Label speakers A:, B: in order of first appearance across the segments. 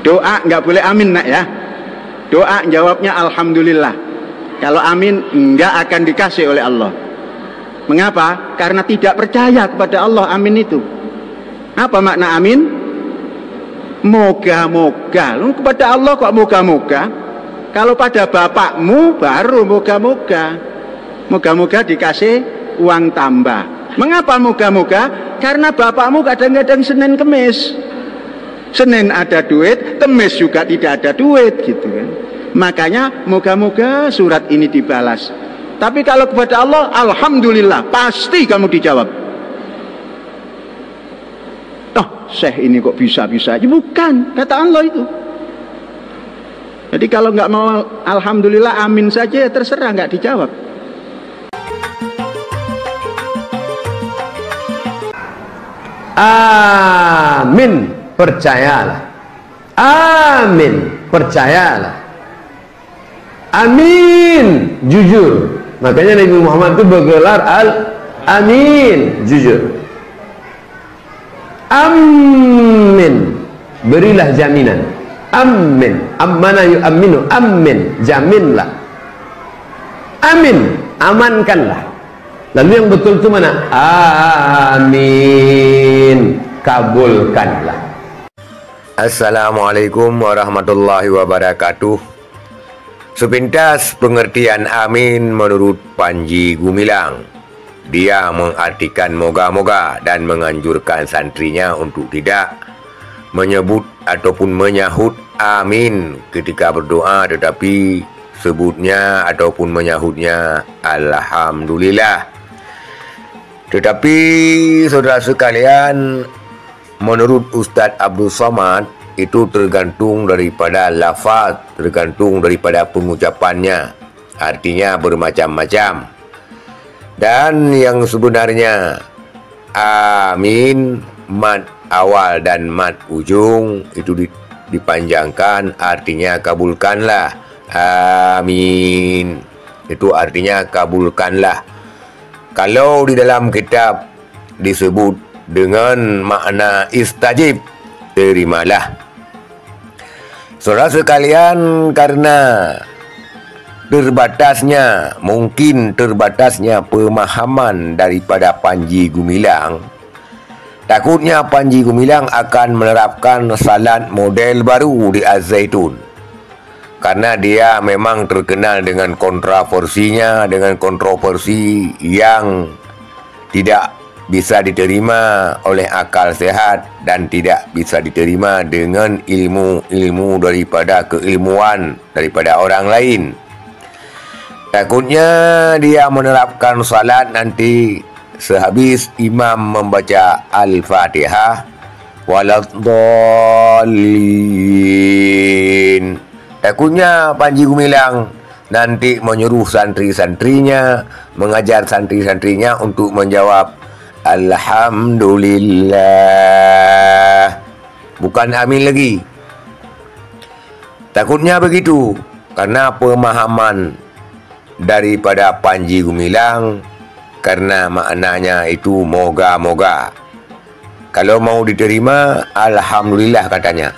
A: Doa nggak boleh amin nak ya. Doa jawabnya alhamdulillah. Kalau amin nggak akan dikasih oleh Allah. Mengapa? Karena tidak percaya kepada Allah amin itu. Apa makna amin? Moga-moga. Lu kepada Allah kok moga-moga? Kalau pada bapakmu baru moga-moga. Moga-moga dikasih uang tambah. Mengapa moga-moga? Karena bapakmu kadang-kadang Senin Kemis. Senin ada duit, Kemis juga tidak ada duit gitu kan. Makanya moga-moga surat ini dibalas. Tapi kalau kepada Allah, alhamdulillah, pasti kamu dijawab. Toh, Syekh ini kok bisa-bisa aja? Bukan, kata Allah itu. Jadi kalau nggak mau alhamdulillah, amin saja ya terserah, nggak dijawab.
B: Amin, percayalah. Amin, percayalah. Amin, jujur. Makanya Nabi Muhammad itu bergelar Al-Amin, jujur. Amin, berilah jaminan. Amin, ammana yu'aminu, amin, jaminlah. Amin, amankanlah. Lalu yang betul itu mana? Amin, kabulkanlah.
C: Assalamualaikum warahmatullahi wabarakatuh. Sepintas pengertian amin menurut Panji Gumilang. Dia mengartikan moga-moga dan menganjurkan santrinya untuk tidak menyebut ataupun menyahut amin ketika berdoa, tetapi sebutnya ataupun menyahutnya alhamdulillah. Tetapi saudara sekalian, menurut Ustadz Abdul Somad, itu tergantung daripada lafaz, tergantung daripada pengucapannya. Artinya bermacam-macam. Dan yang sebenarnya amin, mad awal dan mad ujung itu dipanjangkan, artinya kabulkanlah. Amin, itu artinya kabulkanlah. Kalau di dalam kitab disebut dengan makna istajib, terimalah. Saudara sekalian, karena mungkin terbatasnya pemahaman daripada Panji Gumilang, takutnya Panji Gumilang akan menerapkan salat model baru di Az-Zaitun. Karena dia memang terkenal dengan kontroversinya, dengan kontroversi yang tidak bisa diterima oleh akal sehat dan tidak bisa diterima dengan ilmu daripada keilmuan daripada orang lain. Takutnya dia menerapkan salat nanti sehabis imam membaca Al-Fatihah waladdallin. Takutnya Panji Gumilang nanti menyuruh santri-santrinya, mengajar santri-santrinya untuk menjawab alhamdulillah, bukan amin lagi. Takutnya begitu, karena pemahaman daripada Panji Gumilang, karena maknanya itu moga-moga. Kalau mau diterima, alhamdulillah katanya.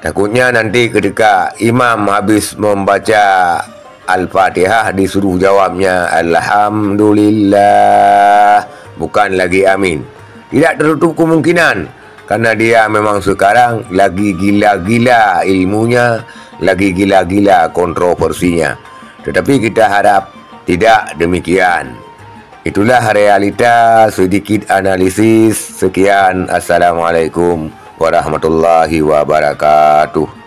C: Takutnya nanti ketika imam habis membaca Al-Fatihah disuruh jawabnya alhamdulillah, bukan lagi amin. Tidak tertutup kemungkinan, karena dia memang sekarang lagi gila-gila ilmunya, lagi gila-gila kontroversinya. Tetapi kita harap tidak demikian. Itulah realita, sedikit analisis. Sekian, assalamualaikum warahmatullahi wabarakatuh.